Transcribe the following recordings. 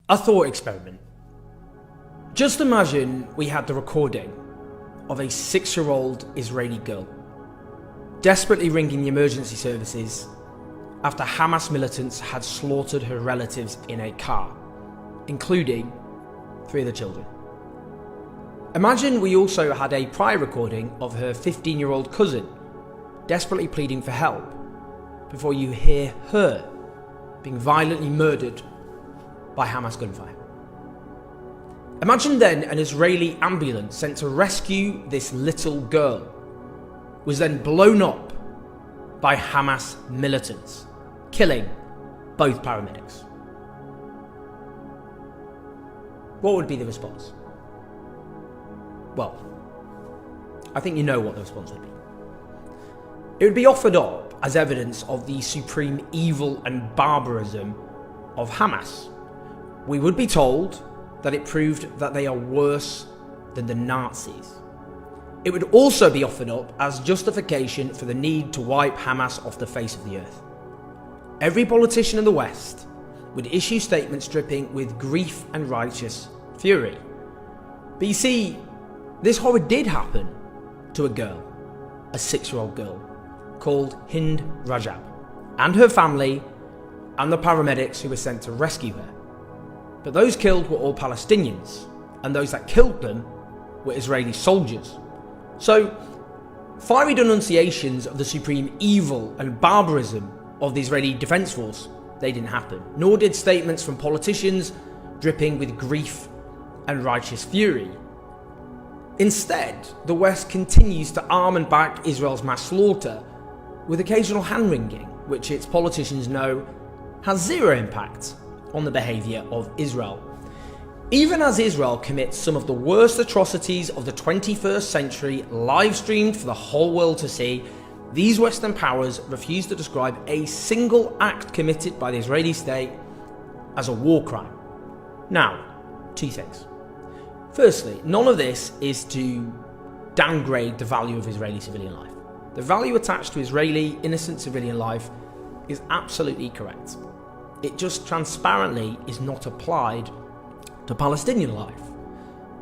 A thought experiment. Just imagine we had the recording of a 6-year-old Israeli girl desperately ringing the emergency services after Hamas militants had slaughtered her relatives in a car, including 3 of the children. Imagine we also had a prior recording of her 15-year-old cousin desperately pleading for help before you hear her being violently murdered by Hamas gunfire. Imagine then an Israeli ambulance sent to rescue this little girl was then blown up by Hamas militants, killing both paramedics. What would be the response? Well, I think you know what the response would be. It would be offered up as evidence of the supreme evil and barbarism of Hamas. We would be told that it proved that they are worse than the Nazis. It would also be offered up as justification for the need to wipe Hamas off the face of the earth. Every politician in the West would issue statements dripping with grief and righteous fury. But you see, this horror did happen to a girl, a 6-year-old girl, called Hind Rajab, and her family and the paramedics who were sent to rescue her. But those killed were all Palestinians, and those that killed them were Israeli soldiers. So, fiery denunciations of the supreme evil and barbarism of the Israeli Defense Force, they didn't happen. Nor did statements from politicians dripping with grief and righteous fury. Instead, the West continues to arm and back Israel's mass slaughter with occasional hand-wringing, which its politicians know has zero impact on the behaviour of Israel. Even as Israel commits some of the worst atrocities of the 21st century live-streamed for the whole world to see, these Western powers refuse to describe a single act committed by the Israeli state as a war crime. Now, 2 things. Firstly, none of this is to downgrade the value of Israeli civilian life. The value attached to Israeli innocent civilian life is absolutely correct. It just transparently is not applied to Palestinian life.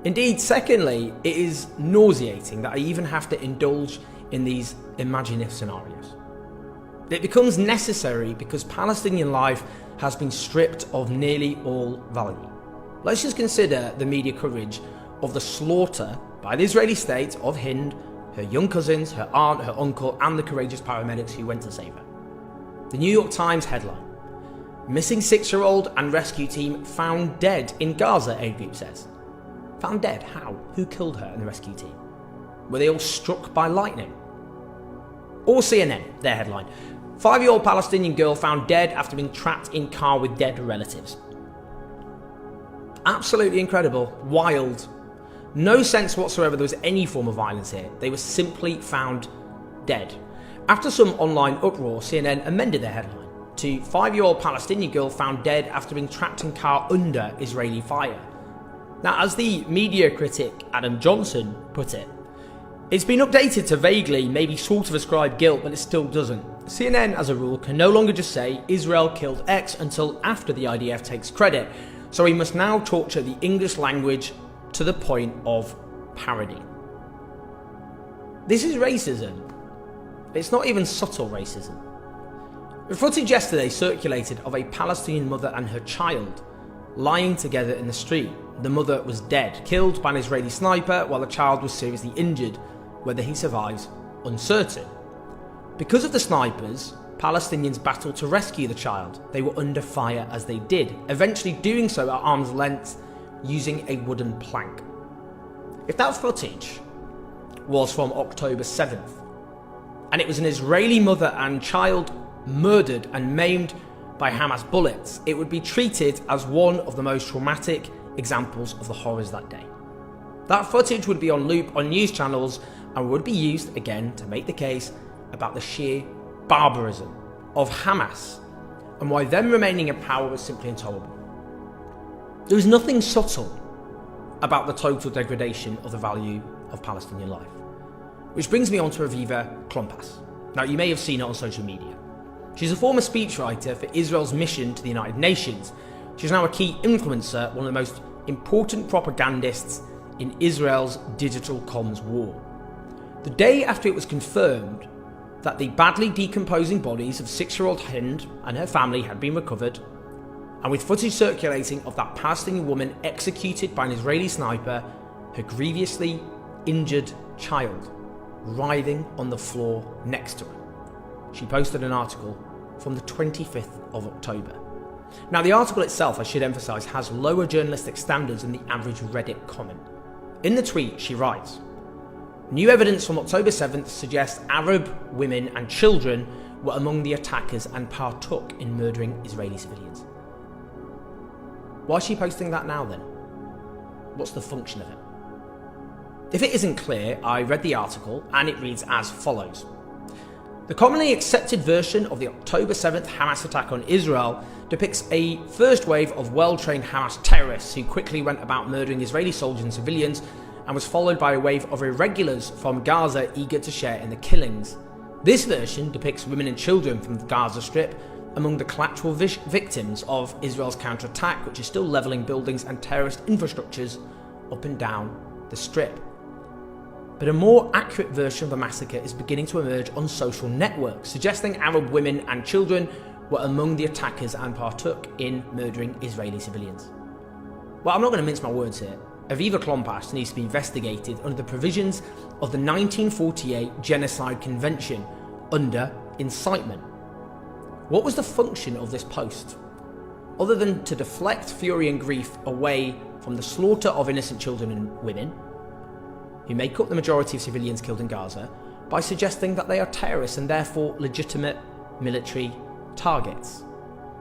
Indeed, secondly, it is nauseating that I even have to indulge in these imaginative scenarios. It becomes necessary because Palestinian life has been stripped of nearly all value. Let's just consider the media coverage of the slaughter by the Israeli state of Hind, her young cousins, her aunt, her uncle, and the courageous paramedics who went to save her. The New York Times headline: "Missing 6-year-old and rescue team found dead in Gaza," aid group says. Found dead? How? Who killed her and the rescue team? Were they all struck by lightning? Or CNN, their headline: "5-year-old Palestinian girl found dead after being trapped in car with dead relatives." Absolutely incredible, wild. No sense whatsoever there was any form of violence here. They were simply found dead. After some online uproar, CNN amended their headline to "5-year-old Palestinian girl found dead after being trapped in car under Israeli fire." Now, as the media critic Adam Johnson put it, it's been updated to vaguely, maybe sort of ascribe guilt, but it still doesn't. CNN, as a rule, can no longer just say Israel killed X until after the IDF takes credit, so we must now torture the English language to the point of parody. This is racism. It's not even subtle racism. The footage yesterday circulated of a Palestinian mother and her child lying together in the street. The mother was dead, killed by an Israeli sniper, while the child was seriously injured. Whether he survives, uncertain. Because of the snipers, Palestinians battled to rescue the child. They were under fire as they did, eventually doing so at arm's length using a wooden plank. If that footage was from October 7th, and it was an Israeli mother and child murdered and maimed by Hamas bullets, it would be treated as one of the most traumatic examples of the horrors that day. That footage would be on loop on news channels and would be used again to make the case about the sheer barbarism of Hamas and why them remaining in power was simply intolerable. There is nothing subtle about the total degradation of the value of Palestinian life. Which brings me on to Aviva Klompas. Now, you may have seen her on social media. She's a former speechwriter for Israel's mission to the United Nations, She's now a key influencer, one of the most important propagandists in Israel's digital comms war. The day after it was confirmed that the badly decomposing bodies of 6-year-old Hind and her family had been recovered, and with footage circulating of that Palestinian woman executed by an Israeli sniper, her grievously injured child writhing on the floor next to her, she posted an article from the 25th of October. Now, the article itself, I should emphasise, has lower journalistic standards than the average Reddit comment. In the tweet, she writes, "New evidence from October 7th suggests Arab women and children were among the attackers and partook in murdering Israeli civilians." Why is she posting that now then? What's the function of it? If it isn't clear, I read the article and it reads as follows. The commonly accepted version of the October 7th Hamas attack on Israel depicts a first wave of well-trained Hamas terrorists who quickly went about murdering Israeli soldiers and civilians, and was followed by a wave of irregulars from Gaza eager to share in the killings. This version depicts women and children from the Gaza Strip among the collateral victims of Israel's counterattack, which is still levelling buildings and terrorist infrastructures up and down the Strip. But a more accurate version of the massacre is beginning to emerge on social networks, suggesting Arab women and children were among the attackers and partook in murdering Israeli civilians. Well, I'm not going to mince my words here. Aviva Klompas needs to be investigated under the provisions of the 1948 Genocide Convention under incitement. What was the function of this post? Other than to deflect fury and grief away from the slaughter of innocent children and women, who make up the majority of civilians killed in Gaza, by suggesting that they are terrorists and therefore legitimate military targets.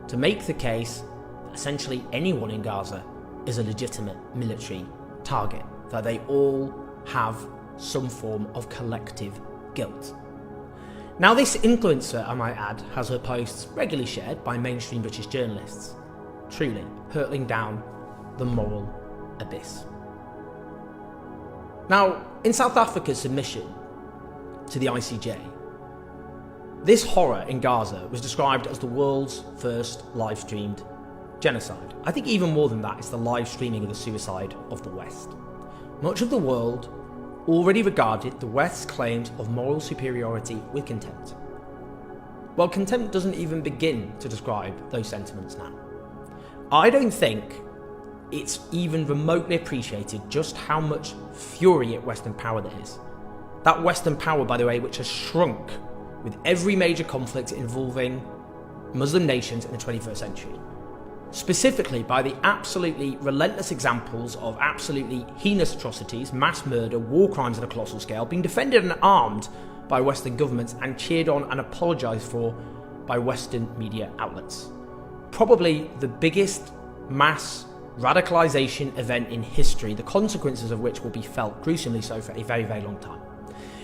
To make the case that essentially anyone in Gaza is a legitimate military target, that they all have some form of collective guilt. Now, this influencer, I might add, has her posts regularly shared by mainstream British journalists, truly hurtling down the moral abyss. Now, in South Africa's submission to the ICJ, this horror in Gaza was described as the world's first live-streamed genocide. I think even more than that, it's the live streaming of the suicide of the West. Much of the world already regarded the West's claims of moral superiority with contempt. Well, contempt doesn't even begin to describe those sentiments now. I don't think it's even remotely appreciated just how much fury at Western power there is. That Western power, by the way, which has shrunk with every major conflict involving Muslim nations in the 21st century. Specifically by the absolutely relentless examples of absolutely heinous atrocities, mass murder, war crimes on a colossal scale, being defended and armed by Western governments and cheered on and apologised for by Western media outlets. Probably the biggest mass radicalisation event in history, the consequences of which will be felt gruesomely so for a very, very long time.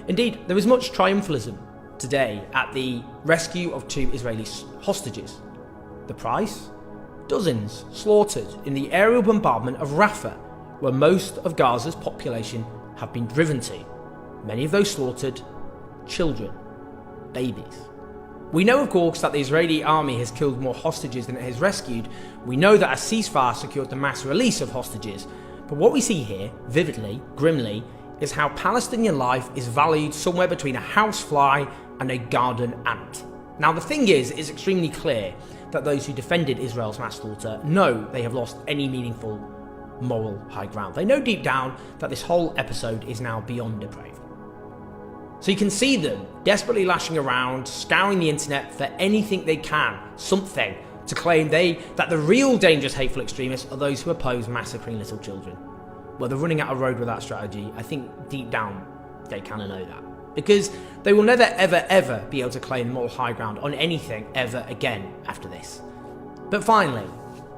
Indeed, there is much triumphalism today at the rescue of 2 Israeli hostages. The price? Dozens slaughtered in the aerial bombardment of Rafah, where most of Gaza's population have been driven to. Many of those slaughtered, children, babies. We know, of course, that the Israeli army has killed more hostages than it has rescued. We know that a ceasefire secured the mass release of hostages. But what we see here, vividly, grimly, is how Palestinian life is valued somewhere between a housefly and a garden ant. Now, the thing is, it's extremely clear that those who defended Israel's mass slaughter know they have lost any meaningful moral high ground. They know deep down that this whole episode is now beyond depraved. So you can see them desperately lashing around, scouring the internet for anything they can, something, to claim that the real dangerous hateful extremists are those who oppose massacring little children. Well, they're running out of road with that strategy. I think deep down they kind of know that. Because they will never, ever, ever be able to claim moral high ground on anything ever again after this. But finally,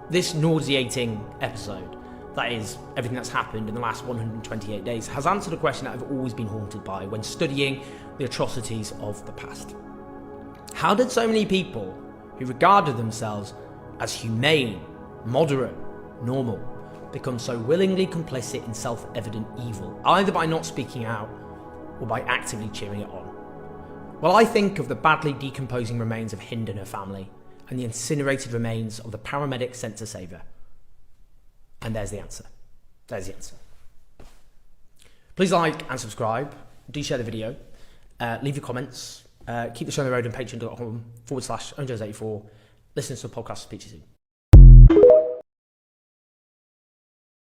this nauseating episode, that is, everything that's happened in the last 128 days, has answered a question that I've always been haunted by when studying the atrocities of the past. How did so many people who regarded themselves as humane, moderate, normal, become so willingly complicit in self-evident evil, either by not speaking out or by actively cheering it on? Well, I think of the badly decomposing remains of Hind and her family, and the incinerated remains of the paramedic sent to save her. And there's the answer. There's the answer. Please like and subscribe. Do share the video. Leave your comments. Keep the show on the road on patreon.com/OwenJones84. Listen to the podcast. Speak to you soon.